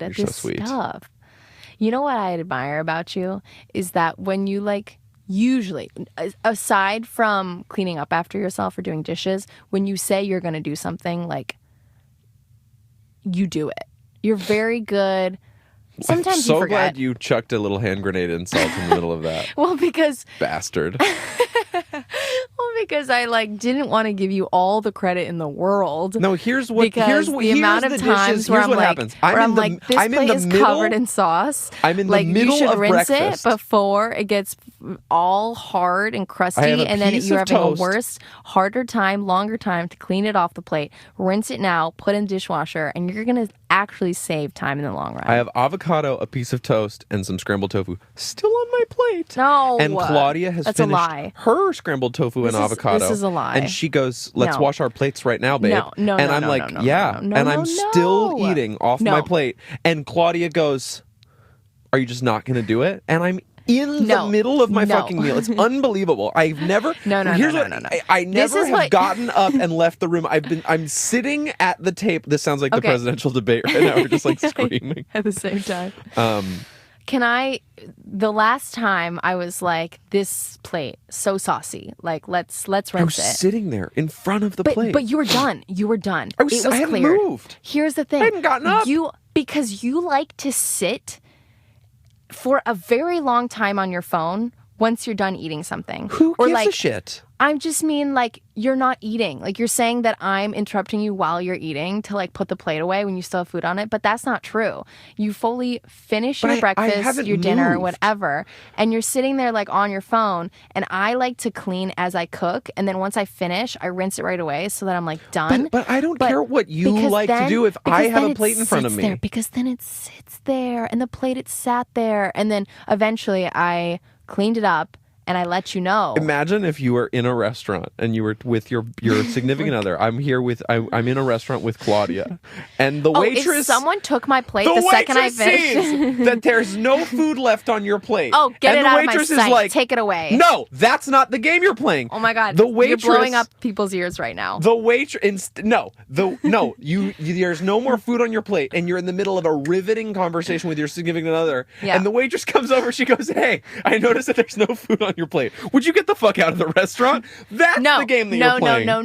at You're this so sweet. stuff. You know what I admire about you is that when you like, usually, aside from cleaning up after yourself or doing dishes, when you say you're going to do something, like, you do it. You're very good. Sometimes I'm so you forget. glad you chucked a little hand grenade insult in the middle of that. Well, because Bastard. I like didn't want to give you all the credit in the world. No, here's the amount of times where I'm like, happens. This plate is covered in sauce. I'm in the like, middle you should of rinse breakfast. it before it gets all hard and crusty, and then you're having toast. a worse, longer time to clean it off the plate. Rinse it now, put in the dishwasher, and you're gonna actually save time in the long run. I have avocado, a piece of toast, and some scrambled tofu still on my plate. No, and Claudia has that's a finished lie. her scrambled tofu and avocado. This is a lie. And she goes, "Let's No. wash our plates right now, babe." No, and I'm like, "Yeah." And I'm still eating off my plate. And Claudia goes, "Are you just not going to do it?" And I'm in the middle of my fucking meal. It's unbelievable. I've never. No. I never have gotten up and left the room. I'm sitting at the table. This sounds like the presidential debate right now. We're just like screaming at the same time. The last time I was like, this plate so saucy. Like, let's rinse it. I was sitting there in front of the plate. But you were done. It was I hadn't cleared. moved. Here's the thing. I hadn't gotten up. Because you like to sit for a very long time on your phone once you're done eating something. Who gives a shit? I just mean, like, you're not eating. Like, you're saying that I'm interrupting you while you're eating to, like, put the plate away when you still have food on it. But that's not true. You fully finish your breakfast, your dinner, whatever, and you're sitting there, like, on your phone. And I like to clean as I cook. And then once I finish, I rinse it right away so that I'm, like, done. But I don't care what you like to do if I have a plate in front of me. Because then it sits there, and the plate, it sat there. And then eventually I cleaned it up. And I let you know. Imagine if you were in a restaurant and you were with your significant other. I'm in a restaurant with Claudia, and the waitress. If someone took my plate the second I finished, sees that there's no food left on your plate. Oh, get it out of my waitress sight! Is like, take it away. No, that's not the game you're playing. Oh my god, the waitress, you're blowing up people's ears right now. The waitress, there's no more food on your plate, and you're in the middle of a riveting conversation with your significant other. Yeah. And the waitress comes over. She goes, "Hey, I noticed that there's no food on your plate. Would you get the fuck out of the restaurant?" That's the game that you're playing. No.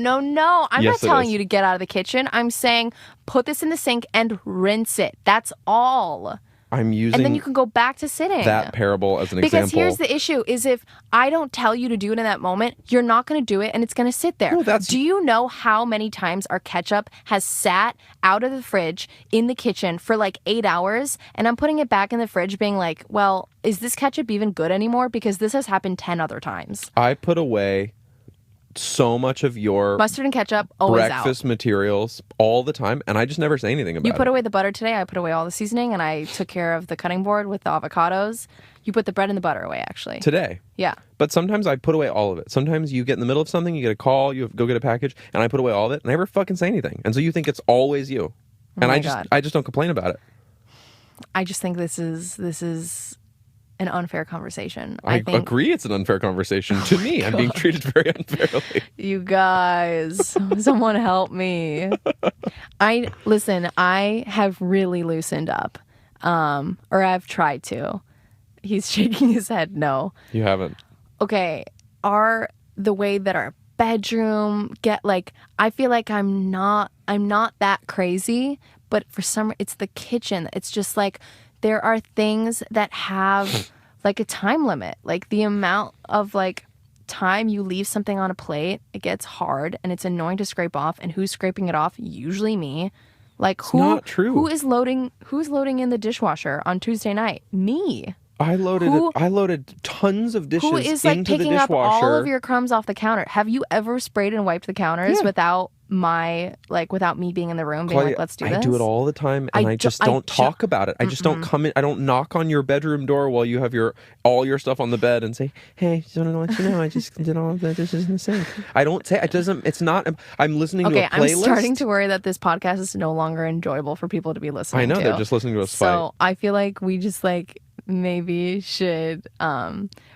I'm not telling you to get out of the kitchen. I'm saying put this in the sink and rinse it. That's all. I'm using and then you can go back to sitting. That parable as an example. Because here's the issue is if I don't tell you to do it in that moment, you're not going to do it and it's going to sit there. Do you know how many times our ketchup has sat out of the fridge in the kitchen for like 8 hours and I'm putting it back in the fridge being like, well, is this ketchup even good anymore? Because this has happened 10 other times. I put away so much of your mustard and ketchup always breakfast materials all the time, and I just never say anything about it. You put away the butter today. I put away all the seasoning, and I took care of the cutting board with the avocados. You put the bread and the butter away, actually. Today. Yeah. But sometimes I put away all of it. Sometimes you get in the middle of something, you get a call, you go get a package, and I put away all of it, and I never fucking say anything. And so you think it's always you. And I just don't complain about it. I just think this is an unfair conversation. I agree it's an unfair conversation. To me, I'm being treated very unfairly. You guys, someone help me. I have really loosened up. Or I've tried to. He's shaking his head no. You haven't. Okay, the way that our bedroom I feel like I'm not that crazy, but for some it's the kitchen. It's just like there are things that have like a time limit. Like the amount of like time you leave something on a plate, it gets hard and it's annoying to scrape off. And who's scraping it off? Usually me. Like not true. Who's loading in the dishwasher on Tuesday night? Me. I loaded tons of dishes who is like into the picking dishwasher. up all of your crumbs off the counter? Have you ever sprayed and wiped the counters without me being in the room being like, let's do this? I do it all the time, and I just don't talk about it. I just don't come in. I don't knock on your bedroom door while you have all your stuff on the bed and say, "Hey, just want to let you know, I just did all of the dishes in the sink." I don't say it. Doesn't. It's not. I'm listening to a playlist. I'm starting to worry that this podcast is no longer enjoyable for people to be listening to. I know they're just listening to us fight. So I feel like we just maybe should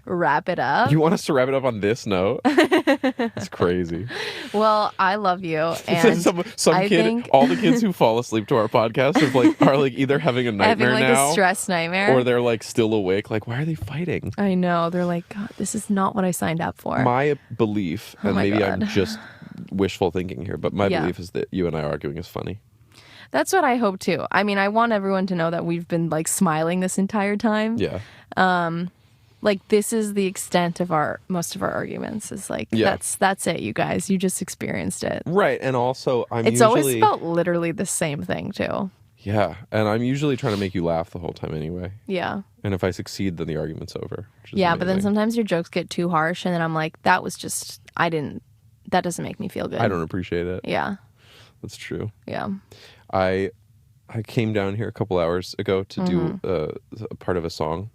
wrap it up. You want us to wrap it up on this note? It's crazy. Well, I love you, and some kid, think... all the kids who fall asleep to our podcast are like either having a nightmare having like now, a stress nightmare, or they're like still awake. Like, why are they fighting? I know, they're like, God, this is not what I signed up for. My belief, and maybe God. I'm just wishful thinking here, but my belief is that you and I arguing is funny. That's what I hope too. I mean, I want everyone to know that we've been like smiling this entire time. Yeah. Like this is the extent of most of our arguments. Is like that's it, you guys. You just experienced it. Right, and also it's always about literally the same thing too. Yeah, and I'm usually trying to make you laugh the whole time anyway. Yeah. And if I succeed, then the argument's over. Yeah, but then sometimes your jokes get too harsh, and then I'm like, that doesn't make me feel good. I don't appreciate it. Yeah. That's true. Yeah. I came down here a couple hours ago to do a part of a song